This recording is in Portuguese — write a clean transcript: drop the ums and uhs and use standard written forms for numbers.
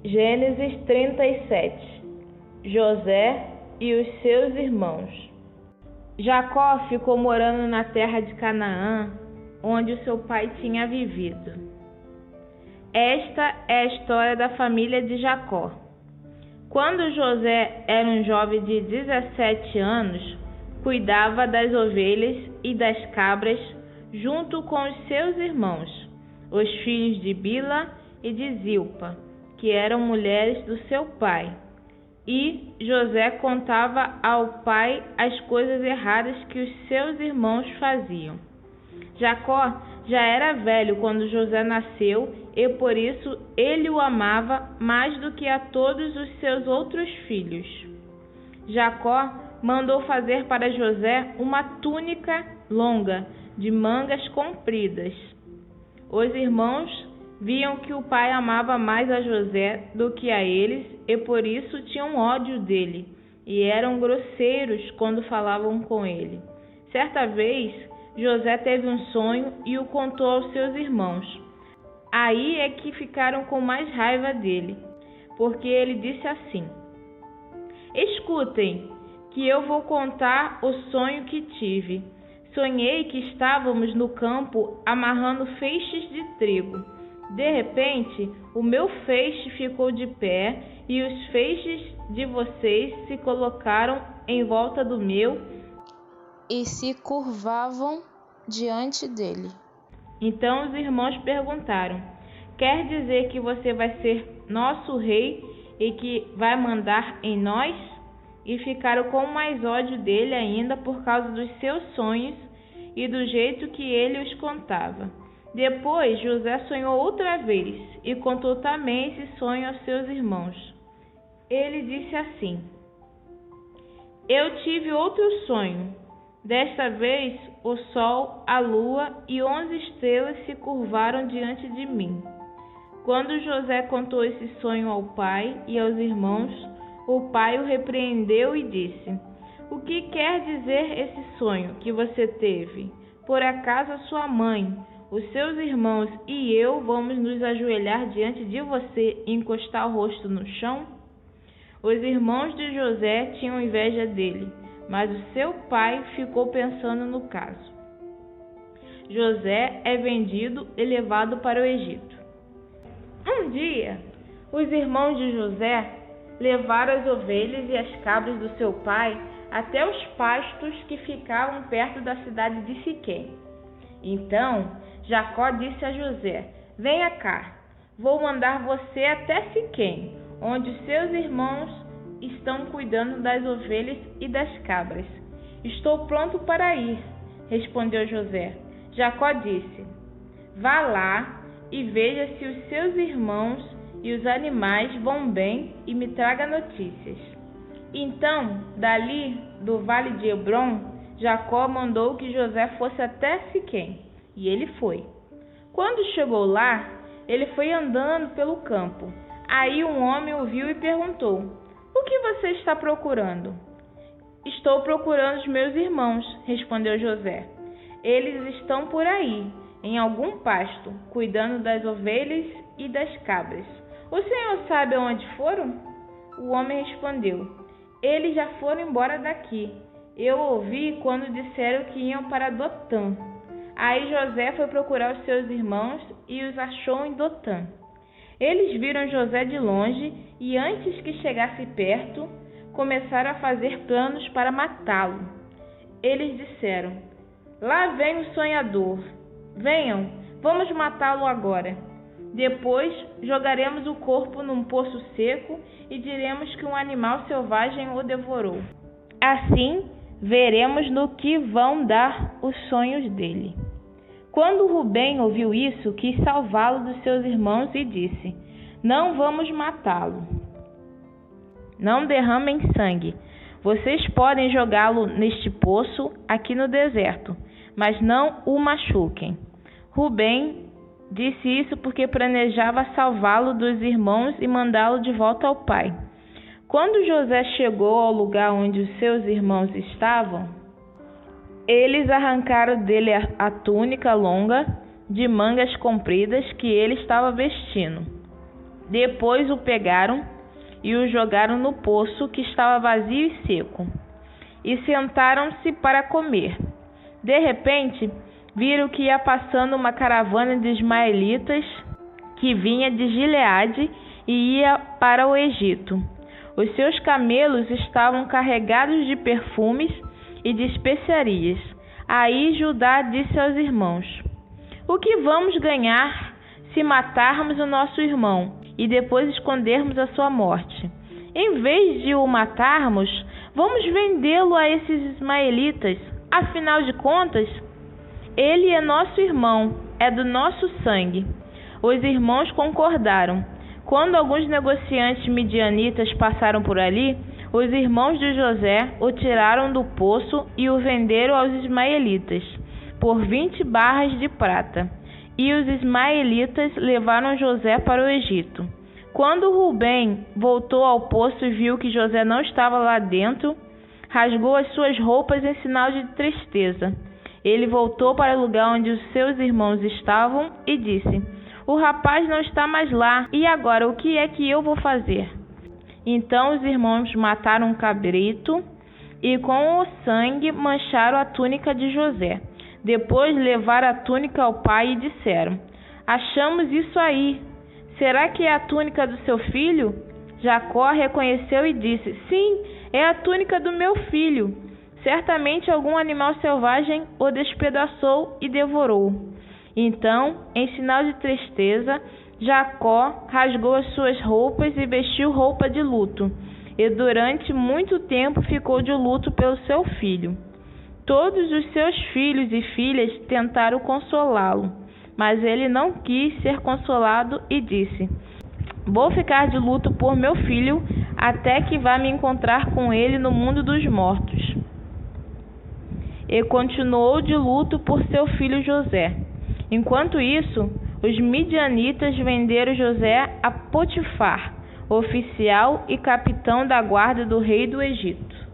Gênesis 37. José e os seus irmãos. Jacó ficou morando na terra de Canaã, onde o seu pai tinha vivido. Esta é a história da família de Jacó. Quando José era um jovem de 17 anos, cuidava das ovelhas e das cabras junto com os seus irmãos, os filhos de Bila e de Zilpa, que eram mulheres do seu pai. E José contava ao pai as coisas erradas que os seus irmãos faziam. Jacó já era velho quando José nasceu e por isso ele o amava mais do que a todos os seus outros filhos. Jacó mandou fazer para José uma túnica longa de mangas compridas. Os irmãos viam que o pai amava mais a José do que a eles e por isso tinham ódio dele e eram grosseiros quando falavam com ele. Certa vez, José teve um sonho e o contou aos seus irmãos. Aí é que ficaram com mais raiva dele, porque ele disse assim: "Escutem, que eu vou contar o sonho que tive. Sonhei que estávamos no campo amarrando feixes de trigo. De repente, o meu feixe ficou de pé e os feixes de vocês se colocaram em volta do meu e se curvavam diante dele." Então os irmãos perguntaram: "Quer dizer que você vai ser nosso rei e que vai mandar em nós?" E ficaram com mais ódio dele ainda por causa dos seus sonhos e do jeito que ele os contava. Depois José sonhou outra vez e contou também esse sonho aos seus irmãos. Ele disse assim: "Eu tive outro sonho. Desta vez o sol, a lua e 11 estrelas se curvaram diante de mim." Quando José contou esse sonho ao pai e aos irmãos, o pai o repreendeu e disse: "O que quer dizer esse sonho que você teve? Por acaso a sua mãe, os seus irmãos e eu vamos nos ajoelhar diante de você e encostar o rosto no chão?" Os irmãos de José tinham inveja dele, mas o seu pai ficou pensando no caso. José é vendido e levado para o Egito. Um dia, os irmãos de José levaram as ovelhas e as cabras do seu pai até os pastos que ficavam perto da cidade de Siquém. Então, Jacó disse a José: "Venha cá, vou mandar você até Siquém, onde os seus irmãos estão cuidando das ovelhas e das cabras." "Estou pronto para ir", respondeu José. Jacó disse: "Vá lá e veja se os seus irmãos e os animais vão bem e me traga notícias." Então, dali do vale de Hebrom, Jacó mandou que José fosse até Siquém. E ele foi. Quando chegou lá, ele foi andando pelo campo. Aí um homem o viu e perguntou: "O que você está procurando?" "Estou procurando os meus irmãos", respondeu José. "Eles estão por aí, em algum pasto, cuidando das ovelhas e das cabras. O senhor sabe aonde foram?" O homem respondeu: "Eles já foram embora daqui. Eu ouvi quando disseram que iam para Dotã." Aí José foi procurar os seus irmãos e os achou em Dotã. Eles viram José de longe e, antes que chegasse perto, começaram a fazer planos para matá-lo. Eles disseram: "Lá vem o sonhador. Venham, vamos matá-lo agora. Depois jogaremos o corpo num poço seco e diremos que um animal selvagem o devorou. Assim, veremos no que vão dar os sonhos dele." Quando Rubem ouviu isso, quis salvá-lo dos seus irmãos e disse: "Não vamos matá-lo. Não derramem sangue. Vocês podem jogá-lo neste poço aqui no deserto, mas não o machuquem." Rubem disse isso porque planejava salvá-lo dos irmãos e mandá-lo de volta ao pai. Quando José chegou ao lugar onde os seus irmãos estavam, eles arrancaram dele a túnica longa de mangas compridas que ele estava vestindo. Depois o pegaram e o jogaram no poço, que estava vazio e seco, e sentaram-se para comer. De repente, viram que ia passando uma caravana de ismaelitas que vinha de Gileade e ia para o Egito. Os seus camelos estavam carregados de perfumes e de especiarias. Aí Judá disse aos irmãos: o que vamos ganhar se matarmos o nosso irmão e depois escondermos a sua morte? Em vez de o matarmos, vamos vendê-lo a esses ismaelitas. Afinal de contas, ele é nosso irmão, é do nosso sangue. Os irmãos concordaram. Quando alguns negociantes midianitas passaram por ali, os irmãos de José o tiraram do poço e o venderam aos ismaelitas por 20 barras de prata. E os ismaelitas levaram José para o Egito. Quando Rubem voltou ao poço e viu que José não estava lá dentro, rasgou as suas roupas em sinal de tristeza. Ele voltou para o lugar onde os seus irmãos estavam e disse: o rapaz não está mais lá, e agora o que é que eu vou fazer? Então os irmãos mataram um cabrito e com o sangue mancharam a túnica de José. Depois levaram a túnica ao pai e disseram: achamos isso aí. Será que é a túnica do seu filho? Jacó reconheceu e disse: sim, é a túnica do meu filho. Certamente algum animal selvagem o despedaçou e devorou. Então, em sinal de tristeza, Jacó rasgou as suas roupas e vestiu roupa de luto, e durante muito tempo ficou de luto pelo seu filho. Todos os seus filhos e filhas tentaram consolá-lo, mas ele não quis ser consolado e disse: vou ficar de luto por meu filho até que vá me encontrar com ele no mundo dos mortos. E continuou de luto por seu filho José. Enquanto isso, os midianitas venderam José a Potifar, oficial e capitão da guarda do rei do Egito.